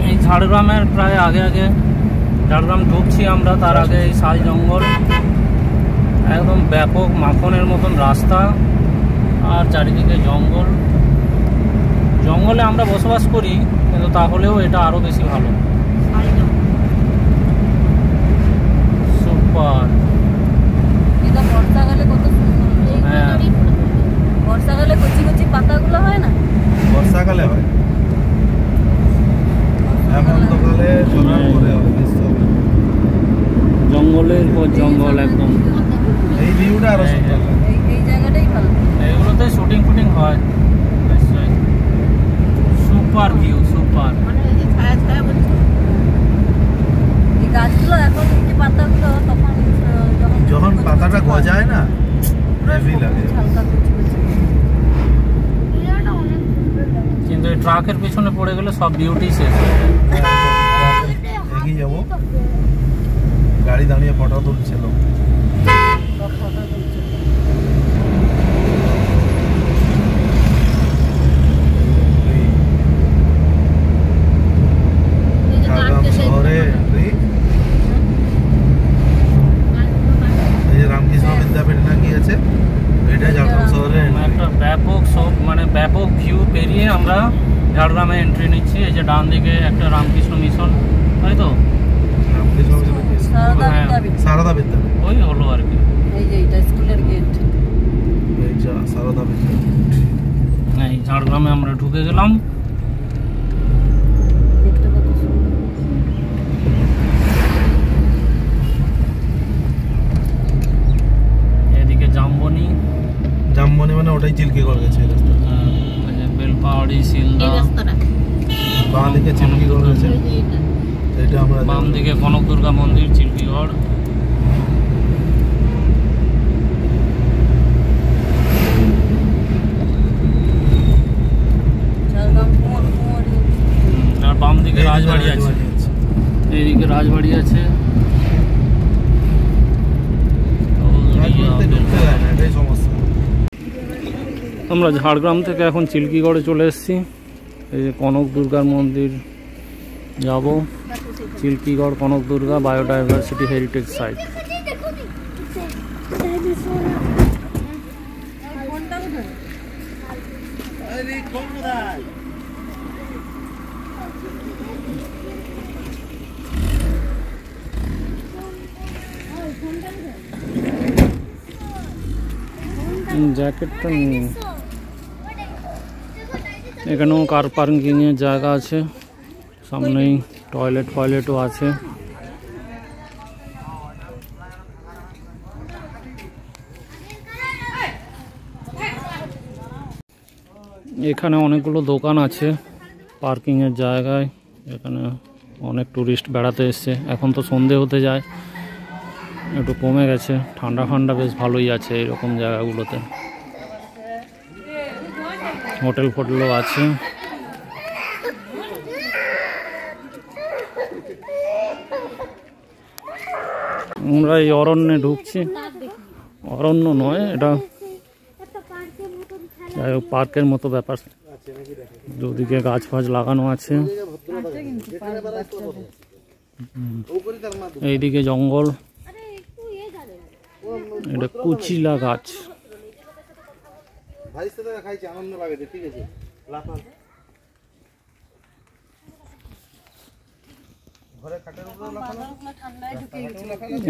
এই ঝাড়গ্রামের প্রায় আগে আগে ঝাড়গ্রাম ঢুকছি আমরা, তার আগে এই শাল জঙ্গল, একদম ব্যাপক মাখনের মতন রাস্তা আর চারিদিকে জঙ্গল। জঙ্গলে আমরা বসবাস করি, কিন্তু তাহলেও এটা আরো বেশি ভালো। সুপার। বর্ষাকালে কত সুন্দর। হ্যাঁ, বর্ষাকালে কচি কচি পাতাগুলো হয় না, বর্ষাকালে হয়, হেমন্তকালে ঝরার পরে হয়। জঙ্গলের পর জঙ্গল একদম। এই ভিউটা আরো সুন্দর, এই জায়গাটাই ভালো। এইগুলোতে শুটিং ফুটিং হয়। Super view, super. ছায়া ছায়া বলছে এই গাছগুলো এখন যে পাতাগুলো, তখন যখন পাতাটা গজায় না হেভি লাগে। কিন্তু এই ট্রাকের পিছনে পড়ে গেলে সব বিউটি শেষ। এগিয়ে যাবো, গাড়ি দাঁড়িয়ে ফটো তুলছিল। শহরে রামকৃষ্ণ বিদ্যাপীঠ না কি আছে, এটা ঝাড়গ্রাম শহরে একটা ব্যাপক সব মানে ব্যাপক ভিউ পেরিয়ে আমরা ঝাড়গ্রামে এন্ট্রি নিচ্ছি। এই যে ডান দিকে একটা রামকৃষ্ণ মিশন, তাই তো? সারদা বিদ্যাপীঠ ওই হলো আর কি। এই যে এটা স্কুলের গেট, এই যে সারদা বিদ্যাপীঠ। এই ঝাড়গ্রামে আমরা ঢুকে গেলাম। এদিকে জামবনি। জামবনি মানে ওটাই চিল্কিগড় গেছে রাস্তা। বেলপাহাড়ি, শিলদা। বাঁ দিকে চিল্কিগড় গেছে, এটা আমরা বাম দিকে কনক দুর্গা মন্দির, চিল্কিগড়। আর বাম দিকে রাজবাড়ি আছে, এইদিকে রাজবাড়ি আছে। আমরা ঝাড়গ্রাম থেকে এখন চিল্কিগড়ে চলে এসেছি। এই যে কনক দুর্গার মন্দির যাব। Chilkigarh Kanak Durga biodiversity heritage site. জ্যাকেটটা নিয়ে এখানেও কার পার্কিং এর জায়গা আছে, সামনেই টয়লেট ফয়লেটও আছে। এখানে অনেকগুলো দোকান আছে পার্কিং এর জায়গায়। এখানে অনেক টুরিস্ট বেড়াতে এসছে। এখন তো সন্ধে হতে যায়, একটু কমে গেছে। ঠান্ডা ঠান্ডা বেশ ভালোই আছে এরকম জায়গাগুলোতে। হোটেল ফোটেলও আছে। আমরা এই অরণ্যে ঢুকছি। অরণ্য নয় এটা, যাই হোক পার্কের মতো ব্যাপার। দুদিকে গাছ ফাছ লাগানো আছে। এইদিকে জঙ্গল, এটা কুচিলা গাছ।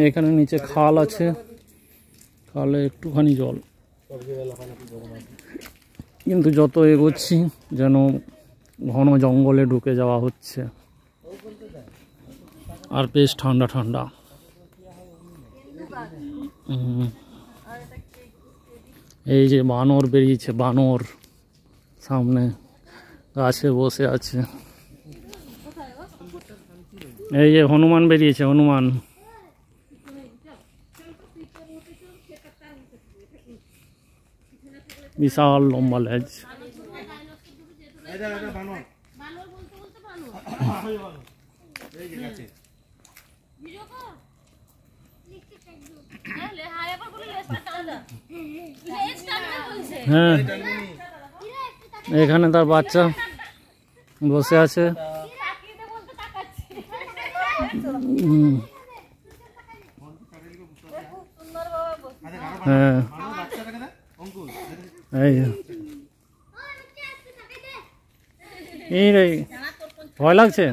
এখানে নিচে খাল আছে, খালে একটুখানি জল, কিন্তু যত এগোচ্ছি যেন ঘন জঙ্গলে ঢুকে যাওয়া হচ্ছে। আর বেশ ঠান্ডা ঠান্ডা। এই যে বানর বেরিয়েছে, বানর সামনে গাছে বসে আছে। এই যে হনুমান বেরিয়েছে, হনুমান। বিশাল লম্বা লেজ। হ্যাঁ, এখানে তার বাচ্চা বসে আছে। হ্যাঁ এই রে ভয় লাগছে।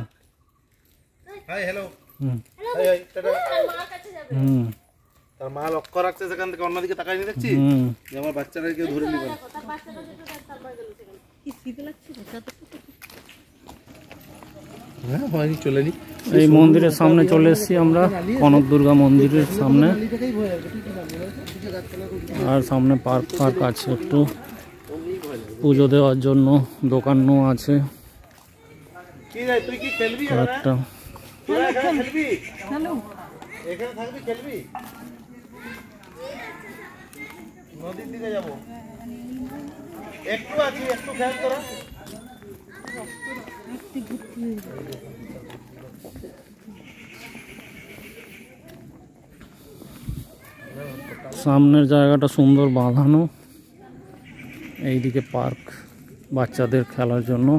তার মা লক্ষ্য রাখছে সেখান থেকে অন্যদিকে তাকাই নিয়ে দেখছি যে আমার বাচ্চারা কেউ ধরে নিবে। এই মন্দিরের সামনে চলে এসেছি আমরা, কনক দুর্গা মন্দিরের সামনে। আর সামনে পার্ক আছে, একটু পুজো দেওয়ার জন্য দোকানও আছে একটা। নদীর দিকে যাবো, একটু আছি, একটু খেয়াল করো। সামনের জায়গাটা সুন্দর বাঁধানো, এইদিকে পার্ক বাচ্চাদের খেলার জন্য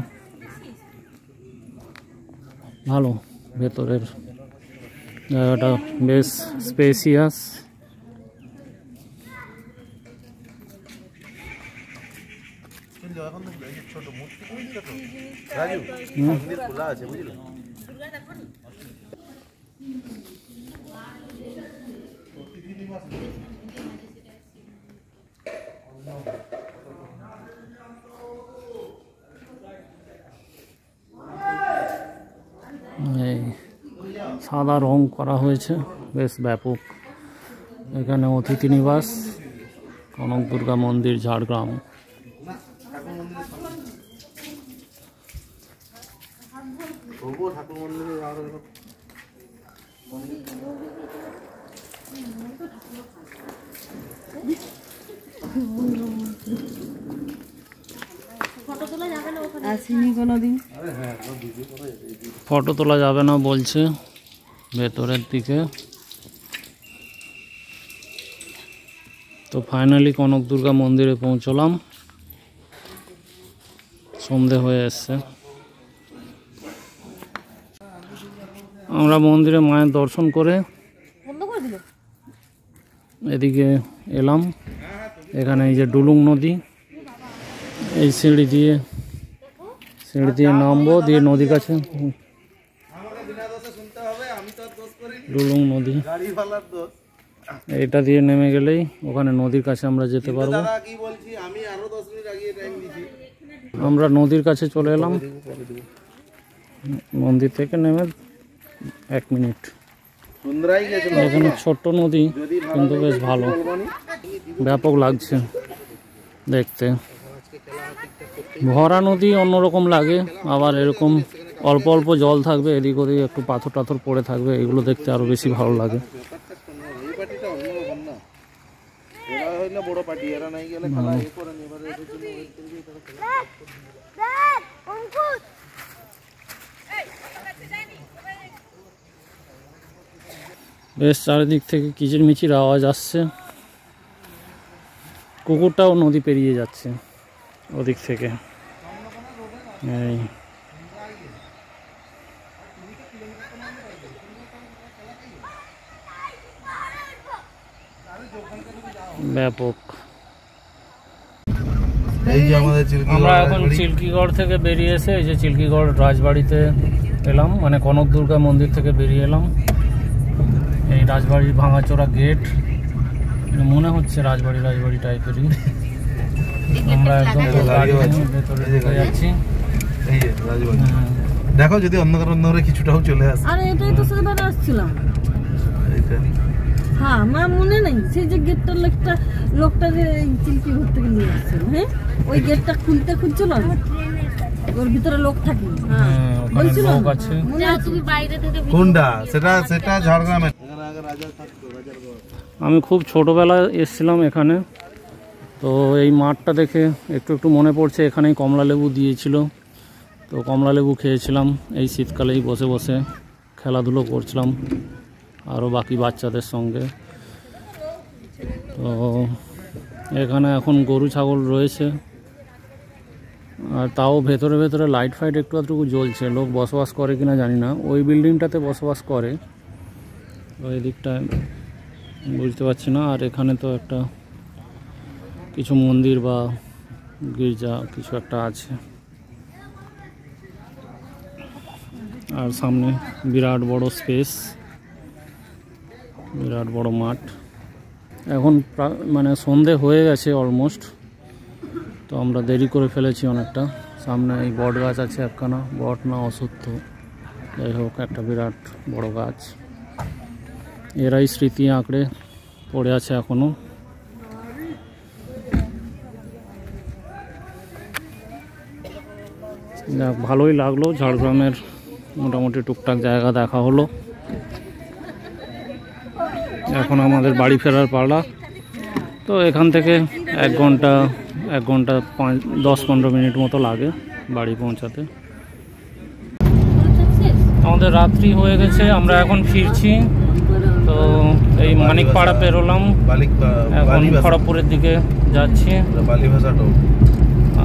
ভালো। ভেতরের জায়গাটা বেশ স্পেসিয়াস। ছোট মূর্তি রাজু মন্দির খোলা আছে বুঝলি। এই সাদা রং করা হয়েছে, বেশ ব্যাপক। এখানে অতিথি নিবাস, কনক দুর্গা মন্দির, ঝাড়গ্রাম। ফটো তোলা যাবে না বলছে ভেতরের দিকে। তো ফাইনালি কনক দুর্গা মন্দিরে পৌঁছলাম, সন্ধে হয়ে এসছে। আমরা মন্দিরে মায়ের দর্শন করে এদিকে এলাম। এখানে এই যে ডুলুং নদী, এই সিঁড়ি দিয়ে নামবো, দিয়ে নদীর কাছে ডুলুং নদী, এটা দিয়ে নেমে গেলেই ওখানে নদীর কাছে আমরা যেতে পারবো। আমরা নদীর কাছে চলে এলাম, মন্দির থেকে নেমে 1 মিনিট। এখানে ছোট্ট নদী কিন্তু বেশ ভালো, ব্যাপক লাগছে দেখতে। ভরা নদী অন্যরকম লাগে, আবার এরকম অল্প অল্প জল থাকবে, এদিক ওদিক একটু পাথর টাথর পড়ে থাকবে, এগুলো দেখতে আরো বেশি ভালো লাগে। বেশ চারিদিক থেকে কিচিরমিচির আওয়াজ আসছে। কুকুরটাও নদী পেরিয়ে যাচ্ছে ওদিক থেকে। এই ব্যাপক। আমরা এখন চিল্কিগড় থেকে বেরিয়ে এসে এই যে চিল্কিগড় রাজবাড়িতে এলাম, মানে কনক দুর্গা মন্দির থেকে বেরিয়ে এলাম। এই রাজবাড়ির ভাঙাচোরা গেট, মনে হচ্ছে রাজবাড়ি টাইপেরই। আমরা একদম ভেতরে ঢুকে যাচ্ছি। দেখো যদি অন্ধকার কিছুটাও চলে আসে। আরে এটাই তো সেবার আসছিলাম। হ্যাঁ, আমার মনে নেই সেই যে গেটটা লোকটা যে চিল্কি ঘুরতে নিয়ে আসছিল। হ্যাঁ, ওই গেটটা খুলছিল, ওর ভিতরে লোক থাকে। হ্যাঁ, বলছিল তুমি বাইরে থেকে। কোনটা? সেটা ঝাড়গ্রামে। আমি খুব ছোটবেলায় এসেছিলাম এখানে, তো এই মাঠটা দেখে একটু মনে পড়ছে, এখানেই কমলা লেবু দিয়েছিল। তো কমলা লেবু খেয়েছিলাম, এই শীতকালেই বসে বসে খেলাধুলো করছিলাম আরও বাকি বাচ্চাদের সঙ্গে। তো এখানে এখন গরু ছাগল রয়েছে, আর তাও ভেতরে ভেতরে লাইট ফাইট একটু আধটুকু জ্বলছে, লোক বসবাস করে কিনা জানি না। ওই বিল্ডিংটাতে বসবাস করে, ওই দিকটায় বুঝতে পারছি না। আর এখানে তো একটা কিছু মন্দির বা গির্জা কিছু একটা আছে। আর সামনে বিরাট বড় স্পেস, বিরাট বড় মাঠ। এখন মানে সন্ধে হয়ে গেছে অলমোস্ট, তো আমরা দেরি করে ফেলেছি অনেকটা। সামনে এই বট গাছ আছে একখানা, বট না অশ্বত্থ, যাই হোক একটা বিরাট বড় গাছ। এরাই স্মৃতি আঁকড়ে পড়ে আছে এখনো। যাক, ভালোই লাগলো। ঝাড়গ্রামের মোটামুটি টুকটাক জায়গা দেখা হলো। এখন আমাদের বাড়ি ফেরার পালা। তো এখান থেকে 1 ঘন্টা 10-15 মিনিট মতো লাগে বাড়ি পৌঁছাতে। আমাদের রাত্রি হয়ে গেছে, আমরা এখন ফিরছি। তো এই মানিকপাড়া পেরোলাম, এখন খড়গপুরের দিকে যাচ্ছি।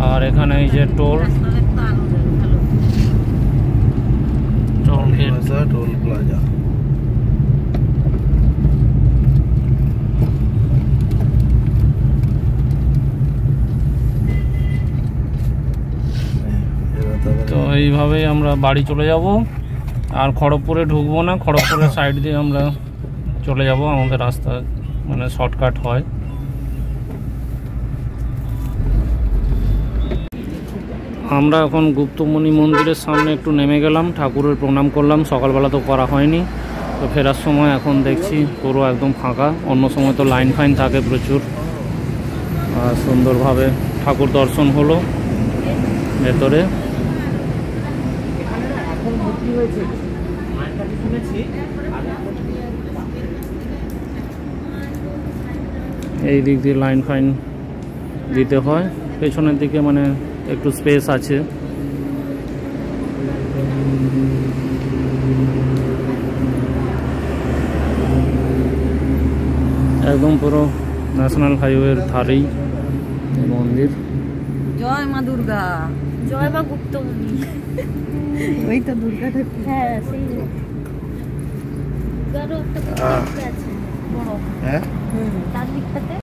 আর এখানে এই যে টোল প্লাজা। তো এইভাবেই আমরা বাড়ি চলে যাব। আর খড়গপুরে ঢুকবো না, খড়গপুরের সাইড দিয়ে আমরা চলে যাব, আমাদের রাস্তা মানে শর্টকাট হয়। আমরা এখন গুপ্তমণি মন্দিরের সামনে একটু নেমে গেলাম, ঠাকুরের প্রণাম করলাম। সকালবেলা তো করা হয়নি, তো ফেরার সময় এখন দেখছি পুরো একদম ফাঁকা। অন্য সময় তো লাইন ফাইন থাকে প্রচুর। আর সুন্দরভাবে ঠাকুর দর্শন হলো ভেতরে। এই দিক দিয়ে লাইন ফাইন দিতে হয়, পেছনের দিকে মানে একটু স্পেস আছে। একদম পুরো ন্যাশনাল হাইওয়ের ধারেই মন্দির। জয় মা দুর্গা, জয় মা গুপ্তমণি। ওই তো দুর্গা ঠাকুর। হ্যাঁ, সেই দুর্গারও একটা আছে বড়। হ্যাঁ, তার দিকটাতে